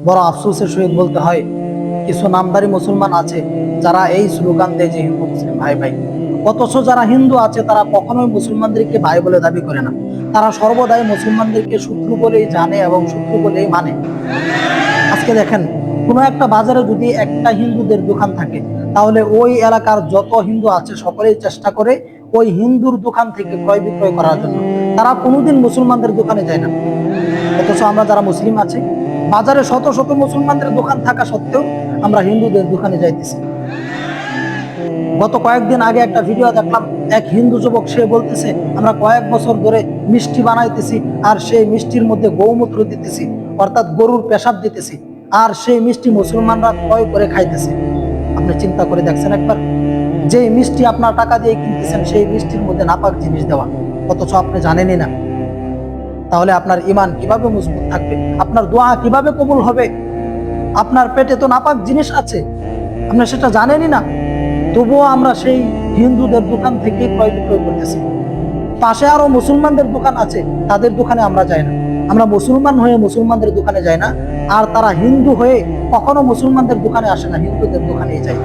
বড় আফসোসের সহিত বলতে হয়, কিছু নামদারি মুসলমান আছে যারা এই স্লোগান দেয় যে হিন্দু মুসলিম ভাই ভাই, অথচ যারা হিন্দু আছে তারা কখনোই মুসলমানদেরকে ভাই বলে দাবি করে না। তারা সর্বদাই মুসলমানদেরকে শত্রু বলেই জানে এবং শত্রু বলেই মানে। আজকে দেখেন, কোনো একটা বাজারে যদি একটা হিন্দুদের দোকান থাকে, তাহলে ওই এলাকার যত হিন্দু আছে সকলেই চেষ্টা করে ওই হিন্দুর দোকান থেকে ক্রয় বিক্রয় করার জন্য। তারা কোনোদিন মুসলমানদের দোকানে যায় না। অথচ আমরা যারা মুসলিম আছি, বাজারে শত শত মুসলমানদের দোকান থাকা সত্ত্বেও আমরা হিন্দুদের দোকানে যাইতেছি। গত কয়েকদিন আগে একটা ভিডিও দেখলাম, এক হিন্দু যুবক সে বলতেছে আমরা কয়েক বছর ধরে মিষ্টি বানাইতেছি আর সেই মিষ্টির মধ্যে গৌমূত্র দিতেছি, অর্থাৎ গরুর পেশাব দিতেছি, আর সেই মিষ্টি মুসলমানরা ক্রয় করে খাইতেছে। আপনি চিন্তা করে দেখছেন একবার, যে মিষ্টি আপনার টাকা দিয়ে কিনতেছেন সেই মিষ্টির মধ্যে নাপাক জিনিস দেওয়া, অথচ আপনি জানেনই না। তাহলে আপনার ঈমান কিভাবে মজবুত থাকবে? আপনার দোয়া কিভাবে কবুল হবে? আপনার পেটে তো নাপাক জিনিস আছে, আপনি সেটা জানেনই না, তবুও আমরা সেই হিন্দুদের দোকান থেকে ক্রয় বিক্রয় করতেছি। পাশে আরো মুসলমানদের দোকান আছে, তাদের দোকানে আমরা যাই না। আমরা মুসলমান হয়ে মুসলমানদের দোকানে যাই না, আর তারা হিন্দু হয়ে কখনো মুসলমানদের দোকানে আসে না, হিন্দুদের দোকানেই যায়।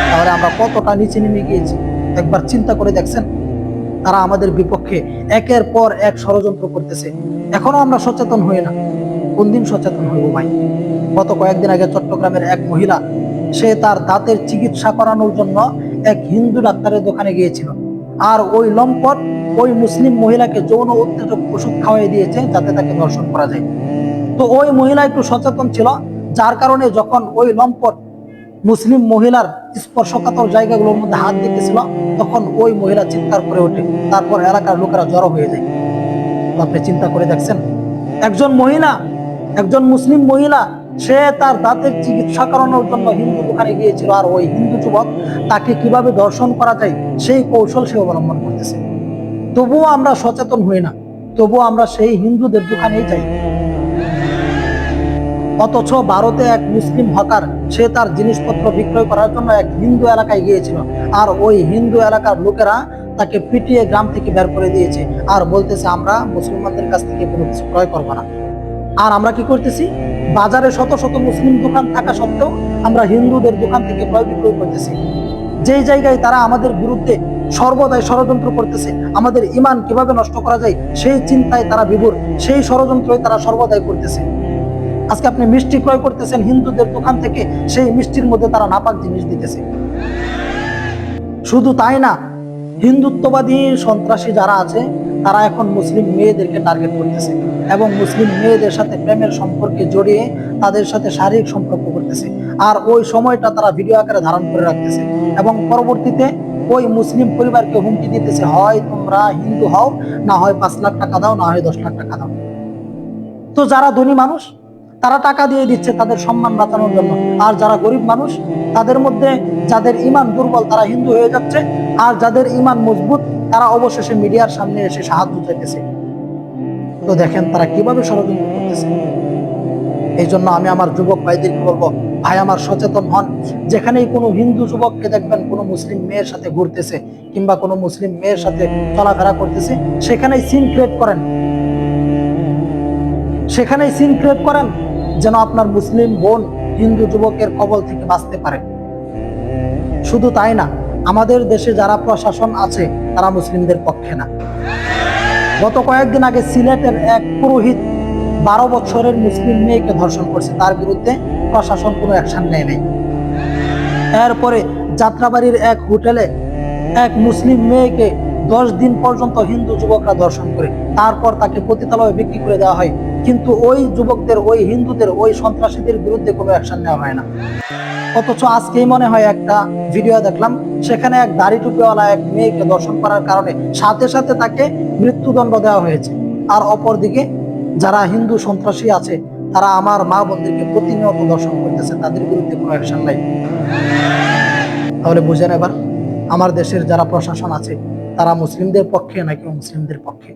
তাহলে আমরা কতটা নিচে নেমে গিয়েছি একবার চিন্তা করে দেখছেন। তারা আমাদের বিপক্ষে একের পর এক ষড়যন্ত্র করতেছে, এখনো আমরা সচেতন হই না। কোন দিন সচেতন হইব ভাই? গত কয়েকদিন আগে চট্টগ্রামের এক মহিলা, সে তার দাঁতের চিকিৎসা করানোর জন্য এক হিন্দু ডাক্তারের দোকানে গিয়েছিল, আর ওই লম্পট ওই মুসলিম মহিলাকে যৌন উত্তেজক ওষুধ খাওয়াই দিয়েছে যাতে তাকে ধর্ষণ করা যায়। তো ওই মহিলা একটু সচেতন ছিল, যার কারণে যখন ওই লম্পট মুসলিম মহিলার স্পর্শকাতর জায়গাগুলোর মধ্যে হাত দিতেছিল, তখন ওই মহিলা চিৎকার করে ওঠে, তারপর এলাকার লোকেরা জড়ো হয়ে যায়। আপনি চিন্তা করে দেখছেন, একজন মহিলা, একজন মুসলিম মহিলা, সে তার দাঁতের চিকিৎসা করানোর জন্য হিন্দু দোকানে গিয়েছিল, আর ওই হিন্দু যুবক তাকে কিভাবে দর্শন করা যায় সেই কৌশল সে অবলম্বন করতেছে। তবুও আমরা সচেতন হই না, তবুও আমরা সেই হিন্দুদের দোকানেই যাই। অথচ ভারতে এক মুসলিম হকার, সে তার জিনিসপত্র বিক্রয় করার জন্য এক হিন্দু এলাকায় গিয়েছিল, আর ওই হিন্দু এলাকার লোকেরা তাকে পিটিয়ে গ্রাম থেকে বের করে দিয়েছে, আর বলতেছে আমরা মুসলমানদের কাছ থেকে কোনো কিছু ক্রয় করবো না। আর আমরা কি করতেছি? বাজারে শত শত মুসলিম দোকান থাকা সত্ত্বেও আমরা হিন্দুদের দোকান থেকে ক্রয় বিক্রয় করতেছি। যেই জায়গায় তারা আমাদের বিরুদ্ধে সর্বদাই ষড়যন্ত্র করতেছে, আমাদের ঈমান কিভাবে নষ্ট করা যায় সেই চিন্তায় তারা বিভোর, সেই ষড়যন্ত্রই তারা সর্বদাই করতেছে। আজকে আপনি মিষ্টি ক্রয় করতেছেন হিন্দুদের দোকান থেকে, সেই মিষ্টির মধ্যে তারা নাপাক জিনিস দিতেছে। শুধু তাই না, হিন্দুত্ববাদী সন্ত্রাসী যারা আছে তারা এখন মুসলিম মেয়েদেরকে টার্গেট করতেছে এবং মুসলিম মেয়েদের সাথে প্রেমের সম্পর্কে জড়িয়ে তাদের সাথে শারীরিক সম্পর্ক করতেছে, আর ওই সময়টা তারা ভিডিও আকারে ধারণ করে রাখতেছে এবং পরবর্তীতে ওই মুসলিম পরিবারকে হুমকি দিতেছে, হয় তোমরা হিন্দু হও, না হয় 5 লাখ টাকা দাও, না হয় 10 লাখ টাকা দাও। তো যারা ধনী মানুষ তারা টাকা দিয়ে দিচ্ছে তাদের সম্মান বাঁচানোর জন্য, আর যারা গরিব মানুষ তাদের মধ্যে যাদের ঈমান দুর্বল তারা হিন্দু হয়ে যাচ্ছে, আর যাদের ঈমান মজবুত তারা অবশেষে মিডিয়ার সামনে এসে সাহায্য চাইতেছে। তো দেখেন তারা কিভাবে ষড়যন্ত্র করতেছে। এই জন্য আমি আমার যুবক ভাইদেরকে বলবো, ভাই আমার সচেতন হন। যেখানেই কোনো হিন্দু যুবককে দেখবেন কোনো মুসলিম মেয়ের সাথে ঘুরতেছে কিংবা কোনো মুসলিম মেয়ের সাথে চলাফেরা করতেছে, সেখানেই সিন ক্রিয়েট করেন, সেখানেই সিন ক্রিয়েট করেন, যেন আপনার মুসলিম বোন হিন্দু যুবকের কবল থেকে বাঁচতে পারে। শুধু তাই না, আমাদের দেশে যারা প্রশাসন আছে তারা মুসলিমদের পক্ষে না। গত কয়েকদিন আগে সিলেটের এক পুরোহিত 12 বছরের মুসলিম মেয়েকে ধর্ষণ করছে, তার বিরুদ্ধে প্রশাসন কোনো অ্যাকশন নেয় নাই। এরপরে যাত্রাবাড়ির এক হোটেলে এক মুসলিম মেয়েকে 10 দিন পর্যন্ত হিন্দু যুবকরা ধর্ষণ করে, তারপর তাকে পতিতালয়ে বিক্রি করে দেওয়া হয়, কিন্তু ওই যুবকদের, ওই হিন্দুদের, ওই সন্ত্রাসীদের বিরুদ্ধে কোনো অ্যাকশন নেওয়া হয় না। অথচ আজকেই মনে হয় একটা ভিডিও দেখলাম, সেখানে এক দাড়ি টুপিওয়ালা এক মেয়েকে ধর্ষণ করার কারণে সাথে সাথে তাকে মৃত্যুদণ্ড দেওয়া হয়েছে, আর অপরদিকে যারা হিন্দু সন্ত্রাসী আছে তারা আমার মা বোনদেরকে প্রতিনিয়ত ধর্ষণ করতেছে, তাদের বিরুদ্ধে কোনো অ্যাকশন নাই। তাহলে বুঝেন এবার আমার দেশের যারা প্রশাসন আছে তারা মুসলিমদের পক্ষে নাকি মুসলিমদের পক্ষে?